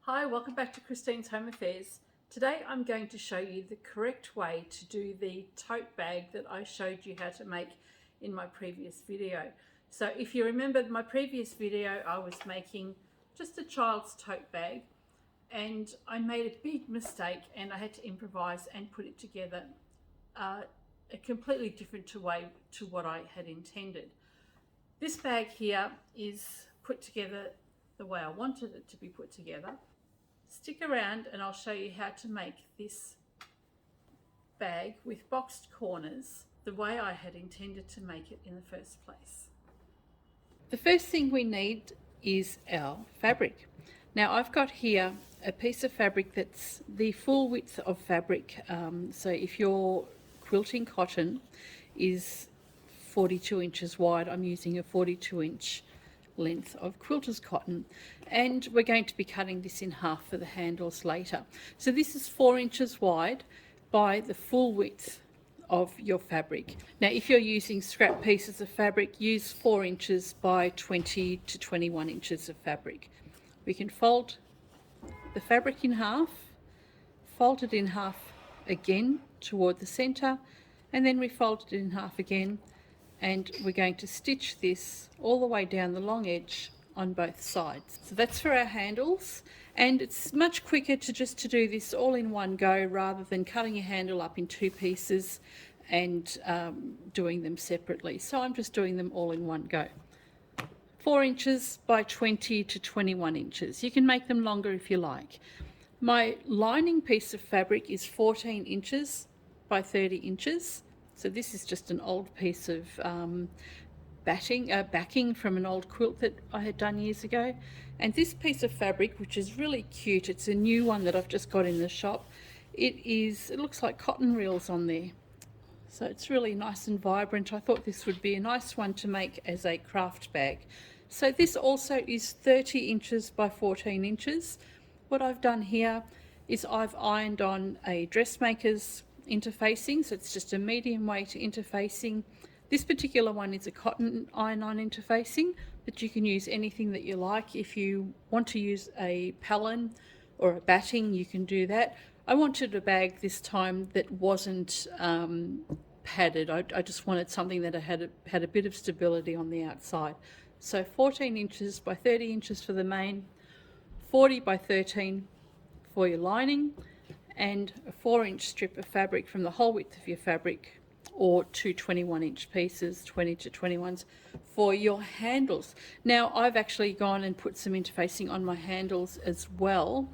Hi, welcome back to Christine's Home Affairs. Today I'm going to show you the correct way to do the tote bag that I showed you how to make in my previous video. So if you remember my previous video, I was making just a child's tote bag and I made a big mistake and I had to improvise and put it together a completely different way to what I had intended. This bag here is put together the way I wanted it to be put together. Stick around and I'll show you how to make this bag with boxed corners the way I had intended to make it in the first place. The first thing we need is our fabric. Now I've got here a piece of fabric that's the full width of fabric. So if your quilting cotton is 42 inches wide, I'm using a 42-inch length of quilter's cotton, and we're going to be cutting this in half for the handles later. So this is 4 inches wide by the full width of your fabric. Now if you're using scrap pieces of fabric, use 4 inches by 20 to 21 inches of fabric. We can fold the fabric in half, fold it in half again toward the center, and then we fold it in half again, and we're going to stitch this all the way down the long edge on both sides. So that's for our handles, and it's much quicker to do this all in one go rather than cutting your handle up in two pieces and doing them separately. So I'm just doing them all in one go. 4 inches by 20 to 21 inches. You can make them longer if you like. My lining piece of fabric is 14 inches by 30 inches. So this is just an old piece of backing from an old quilt that I had done years ago. And this piece of fabric, which is really cute, it's a new one that I've just got in the shop. It looks like cotton reels on there. So it's really nice and vibrant. I thought this would be a nice one to make as a craft bag. So this also is 30 inches by 14 inches. What I've done here is I've ironed on a dressmaker's interfacing, so it's just a medium weight interfacing. This particular one is a cotton iron-on interfacing, but you can use anything that you like. If you want to use a palin or a batting, you can do that. I wanted a bag this time that wasn't padded. I just wanted something that had a bit of stability on the outside. So 14 inches by 30 inches for the main, 40 by 13 for your lining, and a 4-inch strip of fabric from the whole width of your fabric, or two 21-inch pieces, 20 to 21s, for your handles. Now I've actually gone and put some interfacing on my handles as well.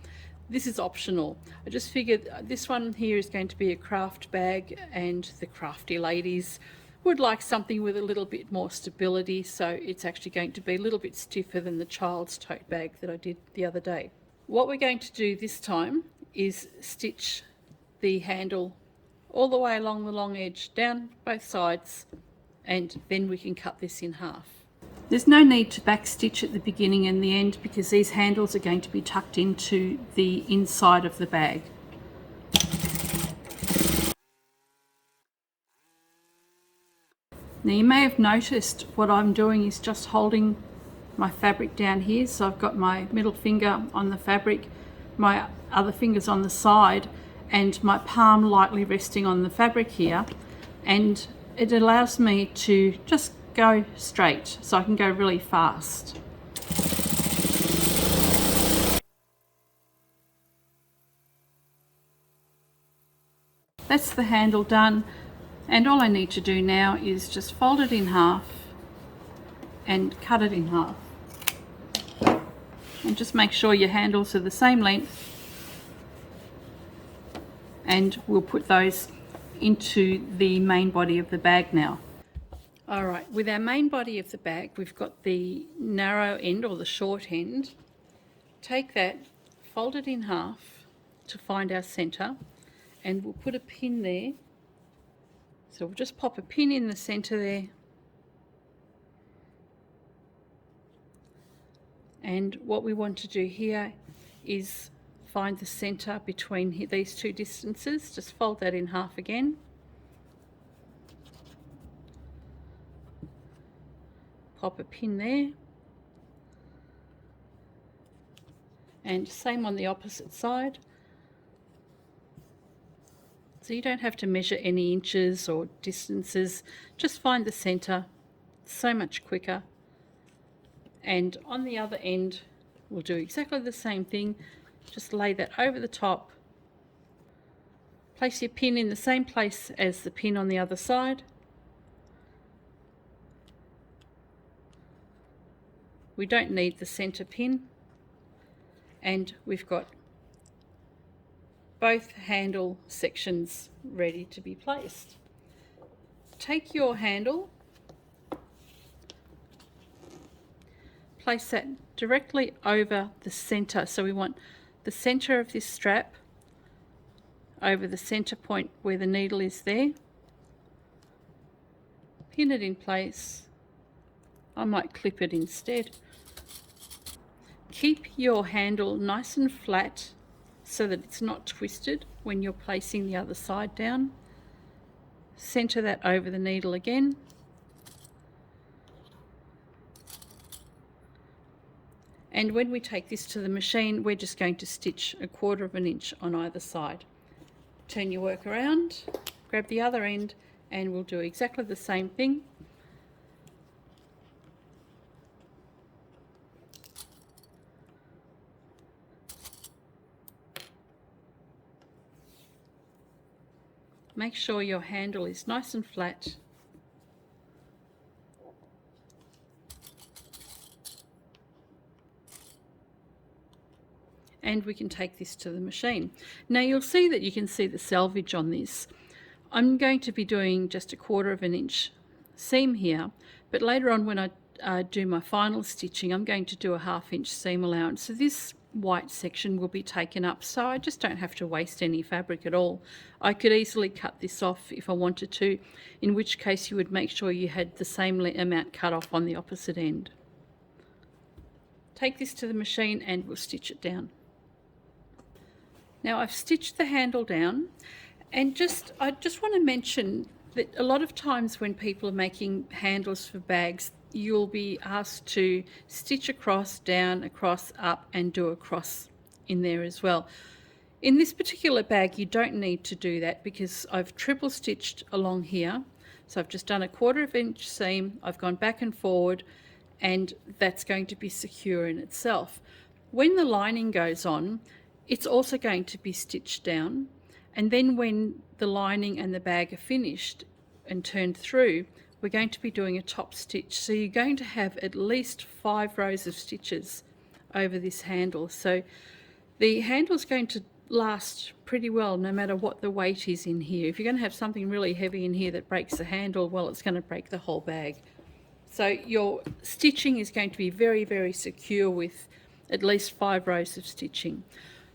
This is optional. I just figured this one here is going to be a craft bag, and the crafty ladies would like something with a little bit more stability, so it's actually going to be a little bit stiffer than the child's tote bag that I did the other day. What we're going to do this time is stitch the handle all the way along the long edge down both sides, and then we can cut this in half. There's no need to back stitch at the beginning and the end because these handles are going to be tucked into the inside of the bag. Now you may have noticed what I'm doing is just holding my fabric down here, so I've got my middle finger on the fabric, my other fingers on the side, and my palm lightly resting on the fabric here, and it allows me to just go straight, so I can go really fast. That's the handle done, and all I need to do now is just fold it in half and cut it in half. And just make sure your handles are the same length, and we'll put those into the main body of the bag now. Alright, with our main body of the bag, we've got the narrow end or the short end. Take that, fold it in half to find our center, and we'll put a pin there. So we'll just pop a pin in the center there. And what we want to do here is find the center between these two distances. Just fold that in half again. Pop a pin there. And same on the opposite side. So you don't have to measure any inches or distances, just find the center. So much quicker. And on the other end we'll do exactly the same thing, just lay that over the top, place your pin in the same place as the pin on the other side. We don't need the center pin, and we've got both handle sections ready to be placed. Take your handle, place that directly over the center. So we want the center of this strap over the center point where the needle is there. Pin it in place. I might clip it instead. Keep your handle nice and flat so that it's not twisted when you're placing the other side down. Center that over the needle again. And when we take this to the machine, we're just going to stitch 1/4 inch on either side. Turn your work around, grab the other end, and we'll do exactly the same thing. Make sure your handle is nice and flat. And we can take this to the machine. Now you'll see that you can see the salvage on this. I'm going to be doing just 1/4 inch seam here, but later on when I do my final stitching, I'm going to do a 1/2 inch seam allowance. So this white section will be taken up, so I just don't have to waste any fabric at all. I could easily cut this off if I wanted to, in which case you would make sure you had the same amount cut off on the opposite end. Take this to the machine and we'll stitch it down. Now I've stitched the handle down, and I just want to mention that a lot of times when people are making handles for bags, you'll be asked to stitch across, down, across, up, and do a cross in there as well. In this particular bag you don't need to do that because I've triple stitched along here. So I've just done 1/4 inch seam, I've gone back and forward, and that's going to be secure in itself. When the lining goes on, it's also going to be stitched down, and then when the lining and the bag are finished and turned through, we're going to be doing a top stitch. So you're going to have at least 5 rows of stitches over this handle. So the handle is going to last pretty well no matter what the weight is in here. If you're going to have something really heavy in here that breaks the handle, well, it's going to break the whole bag. So your stitching is going to be very, very secure with at least 5 rows of stitching.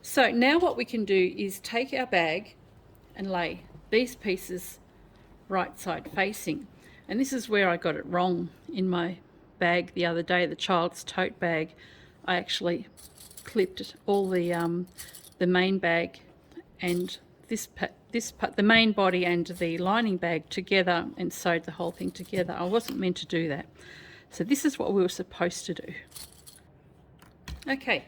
So now what we can do is take our bag and lay these pieces right side facing. And this is where I got it wrong in my bag the other day, the child's tote bag. I actually clipped all the main bag and the main body and the lining bag together and sewed the whole thing together. I wasn't meant to do that. So this is what we were supposed to do. Okay,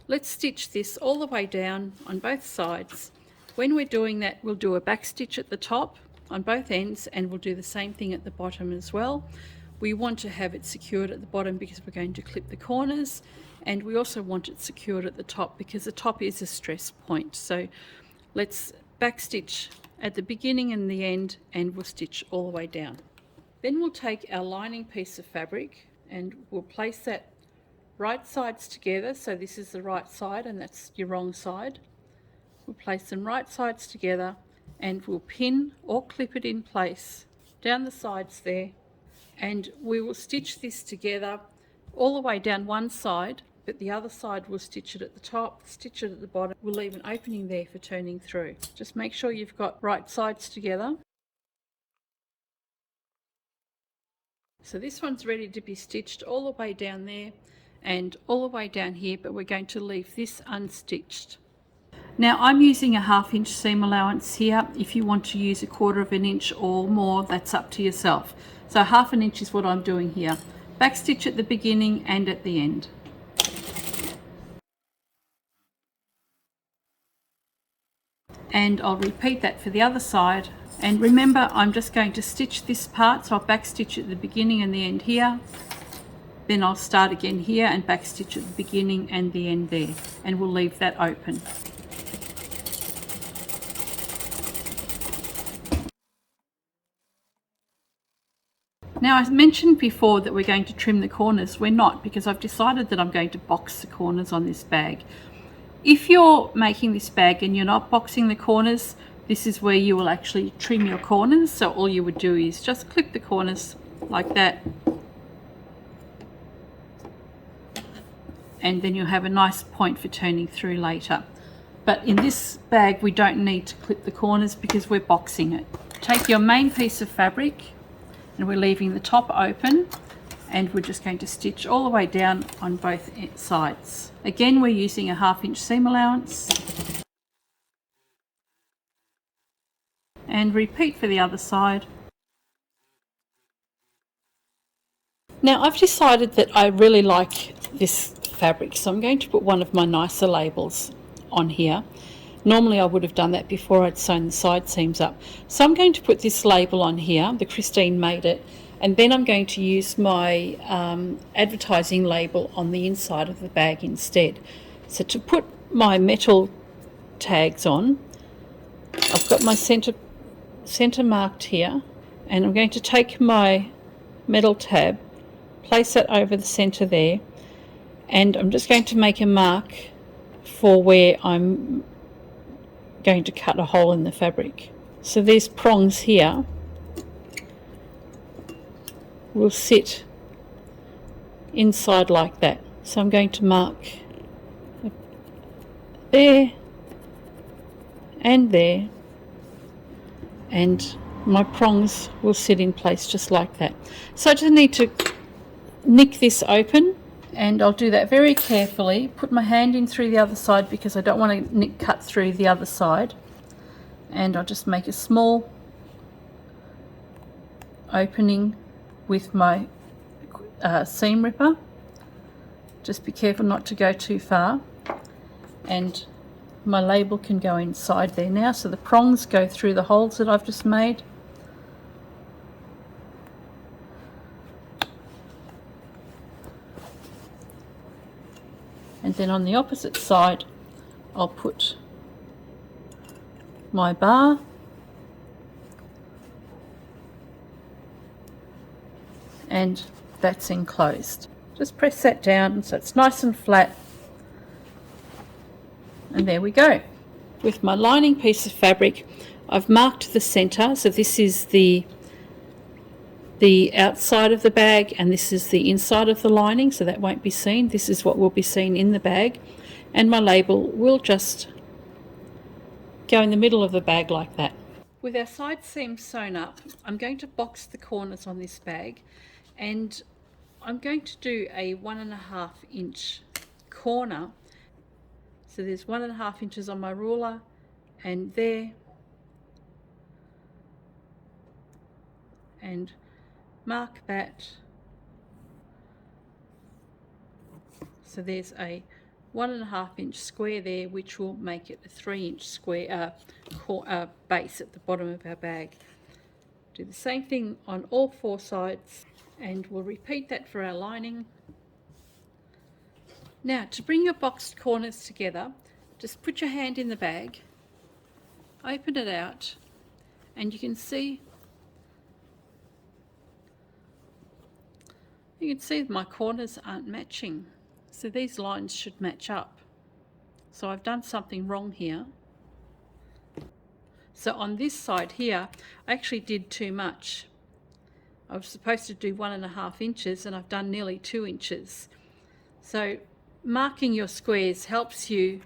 let's stitch this all the way down on both sides. When we're doing that, we'll do a back stitch at the top on both ends, and we'll do the same thing at the bottom as well. We want to have it secured at the bottom because we're going to clip the corners, and we also want it secured at the top because the top is a stress point. So let's back stitch at the beginning and the end, and we'll stitch all the way down. Then we'll take our lining piece of fabric and we'll place that right sides together. So this is the right side and that's your wrong side. We'll place them right sides together and we'll pin or clip it in place down the sides there, and we will stitch this together all the way down one side, but the other side we'll stitch it at the top, stitch it at the bottom. We'll leave an opening there for turning through. Just make sure you've got right sides together. So this one's ready to be stitched all the way down there and all the way down here, but we're going to leave this unstitched. Now I'm using a 1/2 inch seam allowance here. If you want to use 1/4 inch or more, that's up to yourself. So 1/2 inch is what I'm doing here. Back stitch at the beginning and at the end. and I'll repeat that for the other side. And remember, I'm just going to stitch this part, so I'll back stitch at the beginning and the end here, then I'll start again here and back stitch at the beginning and the end there, and we'll leave that open. Now, I mentioned before that we're going to trim the corners. We're not, because I've decided that I'm going to box the corners on this bag. If you're making this bag and you're not boxing the corners, this is where you will actually trim your corners. So all you would do is just clip the corners like that, and then you'll have a nice point for turning through later. But in this bag we don't need to clip the corners because we're boxing it. Take your main piece of fabric, and we're leaving the top open, and we're just going to stitch all the way down on both sides. Again, we're using a 1/2 inch seam allowance, and repeat for the other side. Now, I've decided that I really like this fabric, so I'm going to put one of my nicer labels on here. Normally I would have done that before I'd sewn the side seams up. So I'm going to put this label on here, the Christine Made It, and then I'm going to use my advertising label on the inside of the bag instead. So to put my metal tags on, I've got my center marked here, and I'm going to take my metal tab, place that over the center there, and I'm just going to make a mark for where I'm going to cut a hole in the fabric. So these prongs here will sit inside like that. So I'm going to mark there and there, and my prongs will sit in place just like that. So I just need to nick this open, and I'll do that very carefully. Put my hand in through the other side because I don't want to cut through the other side, and I'll just make a small opening with my seam ripper. Just be careful not to go too far, and my label can go inside there now, so the prongs go through the holes that I've just made. And then on the opposite side I'll put my bar, and that's enclosed. Just press that down so it's nice and flat, and there we go. With my lining piece of fabric, I've marked the center, so this is the outside of the bag, and this is the inside of the lining, so that won't be seen. This is what will be seen in the bag, and my label will just go in the middle of the bag like that. With our side seams sewn up, I'm going to box the corners on this bag, and I'm going to do a 1.5 inch corner. So there's 1.5 inches on my ruler, and there, and mark that. So there's a 1.5 inch square there, which will make it a 3 inch square base at the bottom of our bag. Do the same thing on all 4 sides, and we'll repeat that for our lining. Now, to bring your boxed corners together, just put your hand in the bag, open it out, and you can see my corners aren't matching. So these lines should match up. So I've done something wrong here. So on this side here, I actually did too much. I was supposed to do 1.5 inches, and I've done nearly 2 inches. So marking your squares helps you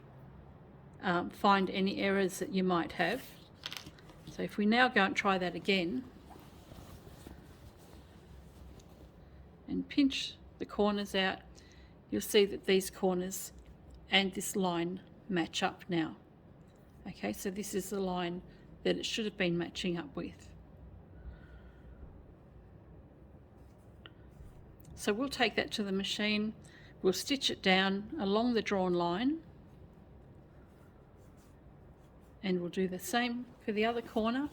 find any errors that you might have. So if we now go and try that again, and pinch the corners out, you'll see that these corners and this line match up now. Okay, so this is the line that it should have been matching up with. So we'll take that to the machine, we'll stitch it down along the drawn line, And we'll do the same for the other corner,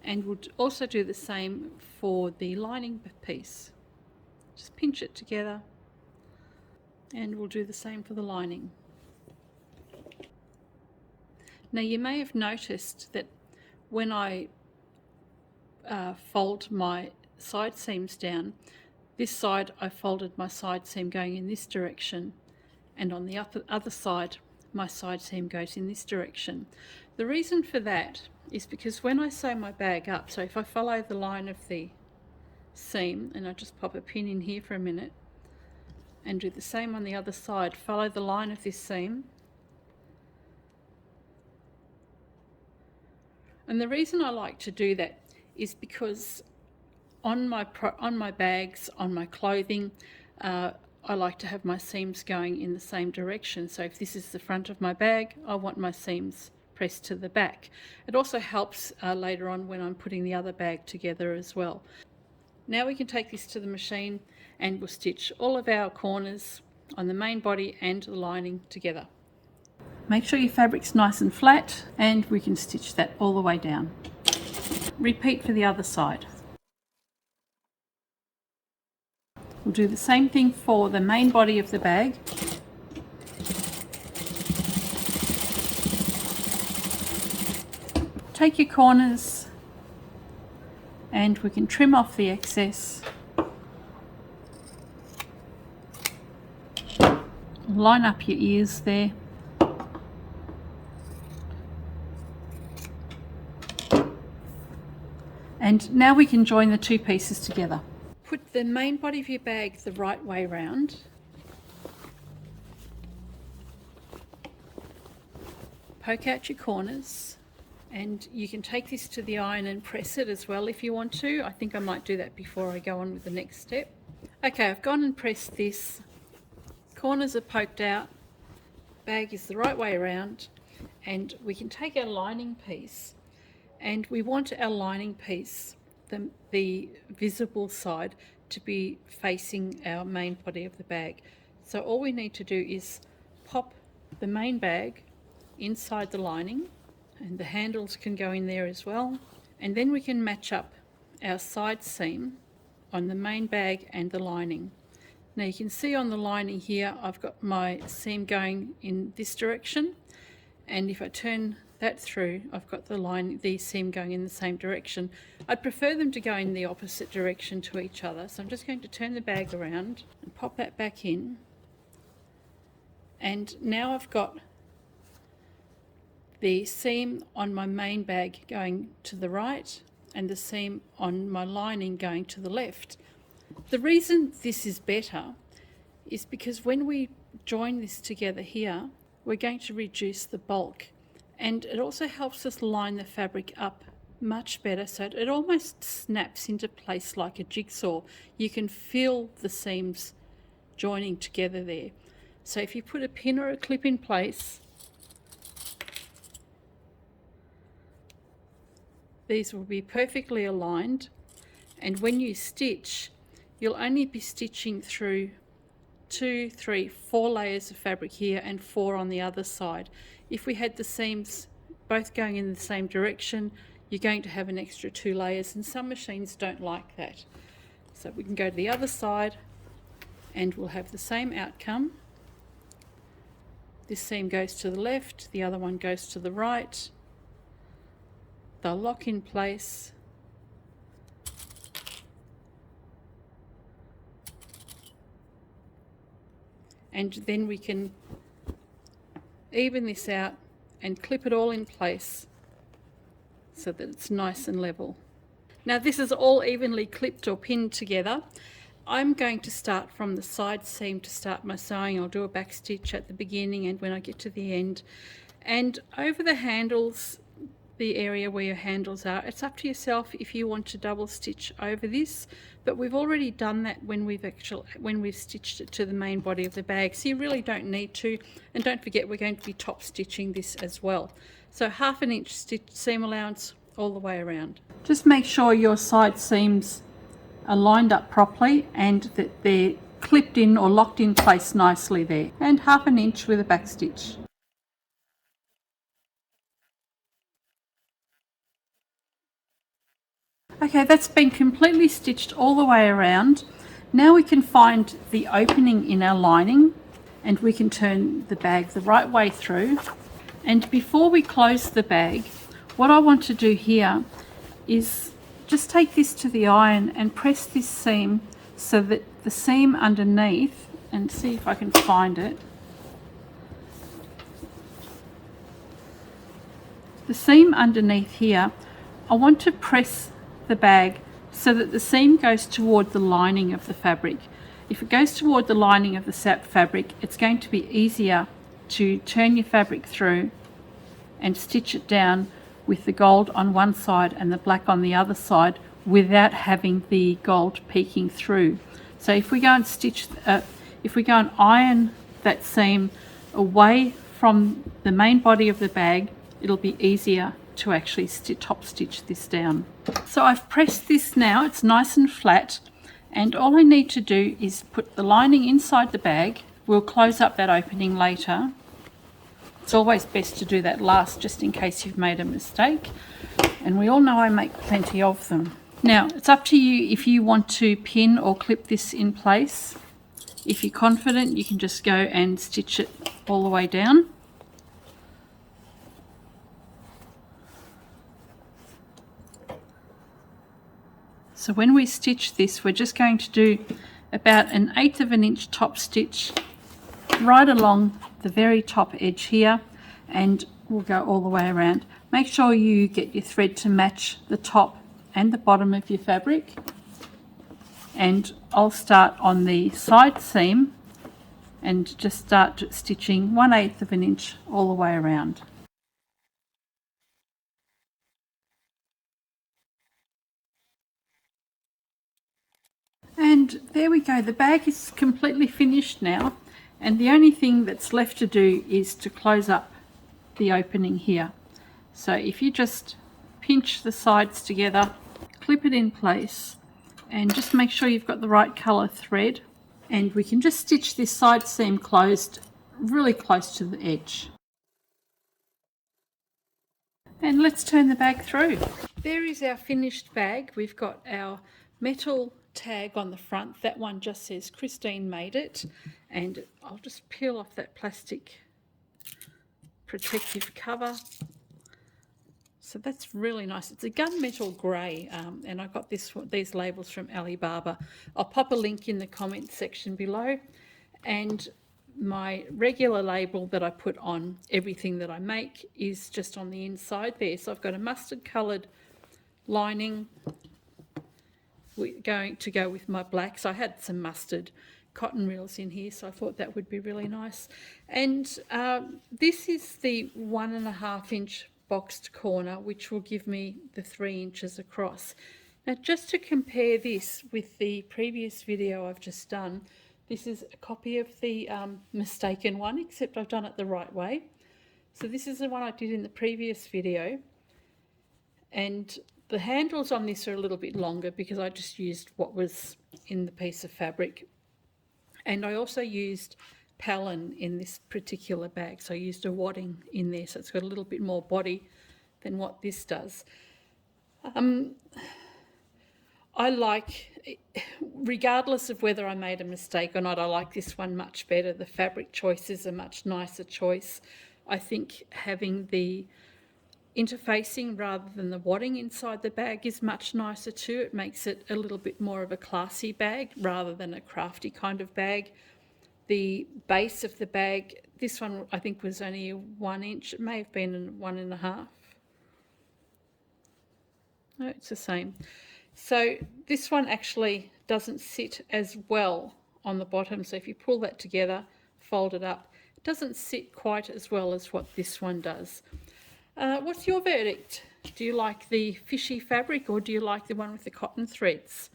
and we'll also do the same for the lining piece. Just pinch it together, and we'll do the same for the lining. Now you may have noticed that when I fold my side seams down, this side I folded my side seam going in this direction, and on the other side my side seam goes in this direction. The reason for that is because when I sew my bag up, so if I follow the line of the seam, and I just pop a pin in here for a minute and do the same on the other side, follow the line of this seam. And the reason I like to do that is because on my bags, on my clothing, I like to have my seams going in the same direction. So if this is the front of my bag, I want my seams pressed to the back. It also helps later on when I'm putting the other bag together as well. Now we can take this to the machine and we'll stitch all of our corners on the main body and the lining together. Make sure your fabric's nice and flat, and we can stitch that all the way down. Repeat for the other side. We'll do the same thing for the main body of the bag. Take your corners and we can trim off the excess. Line up your ears there. And now we can join the two pieces together. Put the main body of your bag the right way round. Poke out your corners, and you can take this to the iron and press it as well if you want to. I think I might do that before I go on with the next step. Okay, I've gone and pressed this. Corners are poked out, bag is the right way around, and we can take our lining piece, and we want our lining piece, the visible side, to be facing our main body of the bag. So all we need to do is pop the main bag inside the lining, and the handles can go in there as well, and then we can match up our side seam on the main bag and the lining. Now you can see on the lining here I've got my seam going in this direction, and if I turn that through, I've got the seam going in the same direction. I'd prefer them to go in the opposite direction to each other, so I'm just going to turn the bag around and pop that back in, and now I've got the seam on my main bag going to the right and the seam on my lining going to the left. The reason this is better is because when we join this together here, we're going to reduce the bulk, and it also helps us line the fabric up much better, so it almost snaps into place like a jigsaw. You can feel the seams joining together there. So if you put a pin or a clip in place, these will be perfectly aligned, and when you stitch, you'll only be stitching through 2, 3, 4 layers of fabric here and 4 on the other side. If we had the seams both going in the same direction, you're going to have an extra 2 layers, and some machines don't like that. So we can go to the other side and we'll have the same outcome. This seam goes to the left, the other one goes to the right. They'll lock in place. And then we can even this out and clip it all in place so that it's nice and level. Now this is all evenly clipped or pinned together. I'm going to start from the side seam to start my sewing. I'll do a back stitch at the beginning and when I get to the end. And over the handles, the area where your handles are, it's up to yourself if you want to double stitch over this, but we've already done that when we've stitched it to the main body of the bag, so you really don't need to. And don't forget, we're going to be top stitching this as well. So 1/2 inch seam allowance all the way around. Just make sure your side seams are lined up properly and that they're clipped in or locked in place nicely there, and 1/2 inch with a back stitch. Okay, that's been completely stitched all the way around. Now we can find the opening in our lining and we can turn the bag the right way through. And before we close the bag, what I want to do here is just take this to the iron and press this seam so that the seam underneath, and see if I can find it. The seam underneath here, I want to press the bag so that the seam goes toward the lining of the fabric. If it goes toward the lining of the fabric, it's going to be easier to turn your fabric through and stitch it down with the gold on one side and the black on the other side without having the gold peeking through. So if we go and if we go and iron that seam away from the main body of the bag, it'll be easier to actually top stitch this down. So I've pressed this now, it's nice and flat, and all I need to do is put the lining inside the bag. We'll close up that opening later. It's always best to do that last, just in case you've made a mistake, and we all know I make plenty of them. Now it's up to you if you want to pin or clip this in place. If you're confident, you can just go and stitch it all the way down. So when we stitch this, we're just going to do about 1/8 of an inch top stitch right along the very top edge here, and we'll go all the way around. Make sure you get your thread to match the top and the bottom of your fabric, and I'll start on the side seam and just start stitching 1/8 of an inch all the way around. And there we go, the bag is completely finished now, and the only thing that's left to do is to close up the opening here. So if you just pinch the sides together, clip it in place, and just make sure you've got the right colour thread, and we can just stitch this side seam closed really close to the edge. And let's turn the bag through. There is our finished bag. We've got our metal tag on the front. That one just says Christine made it, and I'll just peel off that plastic protective cover. So that's really nice. It's a gunmetal grey, and I got these labels from Alibaba. I'll pop a link in the comments section below, and my regular label that I put on everything that I make is just on the inside there. So I've got a mustard coloured lining going to go with my black. So I had some mustard cotton reels in here, so I thought that would be really nice. And this is the 1.5 inch boxed corner, which will give me the 3 inches across. Now just to compare this with the previous video I've just done, this is a copy of the mistaken one, except I've done it the right way. So this is the one I did in the previous video, and the handles on this are a little bit longer because I just used what was in the piece of fabric. And I also used Palin in this particular bag, so I used a wadding in there, so it's got a little bit more body than what this does. I like, regardless of whether I made a mistake or not, I like this one much better. The fabric choice is a much nicer choice. I think having the interfacing rather than the wadding inside the bag is much nicer too. It makes it a little bit more of a classy bag rather than a crafty kind of bag. The base of the bag, this one I think was only 1 inch. It may have been 1.5. No, it's the same. So this one actually doesn't sit as well on the bottom. So if you pull that together, fold it up, it doesn't sit quite as well as what this one does. What's your verdict? Do you like the fishy fabric, or do you like the one with the cotton threads?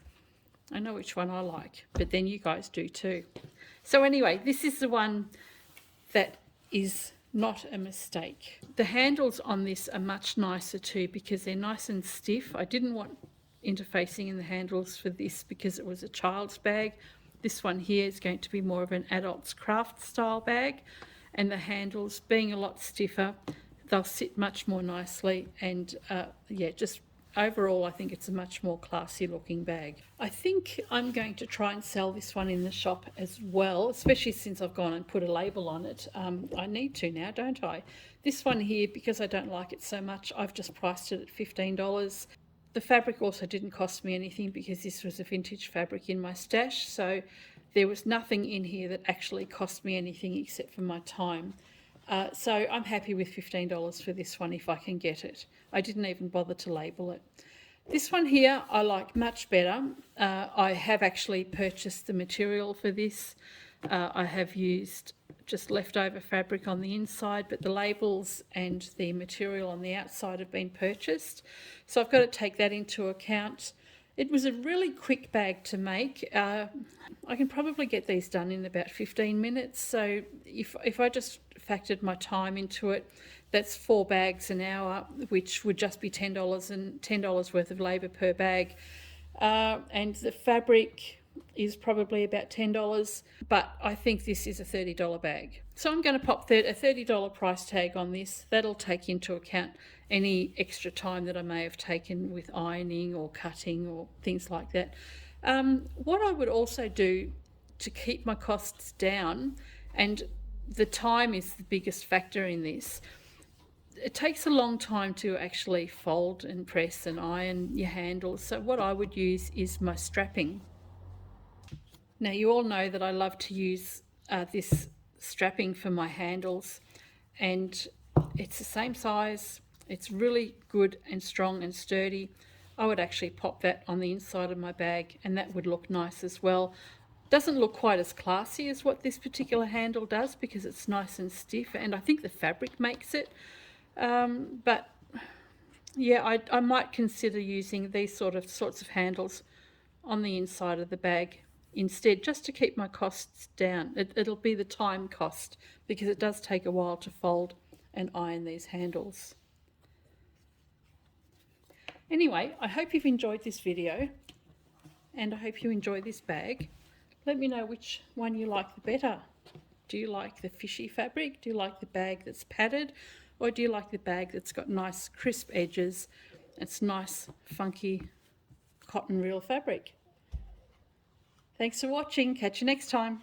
I know which one I like, but then you guys do too. So anyway, this is the one that is not a mistake. The handles on this are much nicer too because they're nice and stiff. I didn't want interfacing in the handles for this because it was a child's bag. This one here is going to be more of an adult's craft style bag, and the handles being a lot stiffer, they'll sit much more nicely, and yeah, just overall I think it's a much more classy looking bag. I think I'm going to try and sell this one in the shop as well, especially since I've gone and put a label on it. I need to now, don't I? This one here, because I don't like it so much, I've just priced it at $15. The fabric also didn't cost me anything because this was a vintage fabric in my stash, so there was nothing in here that actually cost me anything except for my time. So I'm happy with $15 for this one if I can get it. I didn't even bother to label it. This one here I like much better. I have actually purchased the material for this. I have used just leftover fabric on the inside, but the labels and the material on the outside have been purchased. So I've got to take that into account. It was a really quick bag to make. I can probably get these done in about 15 minutes. So if I just factored my time into it, that's 4 bags an hour, which would just be $10 and $10 worth of labour per bag. And the fabric is probably about $10, but I think this is a $30 bag. So I'm going to pop a $30 price tag on this. That'll take into account any extra time that I may have taken with ironing or cutting or things like that. What I would also do to keep my costs down, and the time is the biggest factor in this, it takes a long time to actually fold and press and iron your handles. So what I would use is my strapping. Now you all know that I love to use this strapping for my handles, and it's the same size. It's really good and strong and sturdy. I would actually pop that on the inside of my bag and that would look nice as well. Doesn't look quite as classy as what this particular handle does because it's nice and stiff, and I think the fabric makes it. But yeah, I might consider using these sorts of handles on the inside of the bag instead, just to keep my costs down. It'll be the time cost because it does take a while to fold and iron these handles. Anyway, I hope you've enjoyed this video and I hope you enjoy this bag. Let me know which one you like the better. Do you like the fishy fabric? Do you like the bag that's padded? Or do you like the bag that's got nice crisp edges? It's nice funky cotton reel fabric. Thanks for watching. Catch you next time.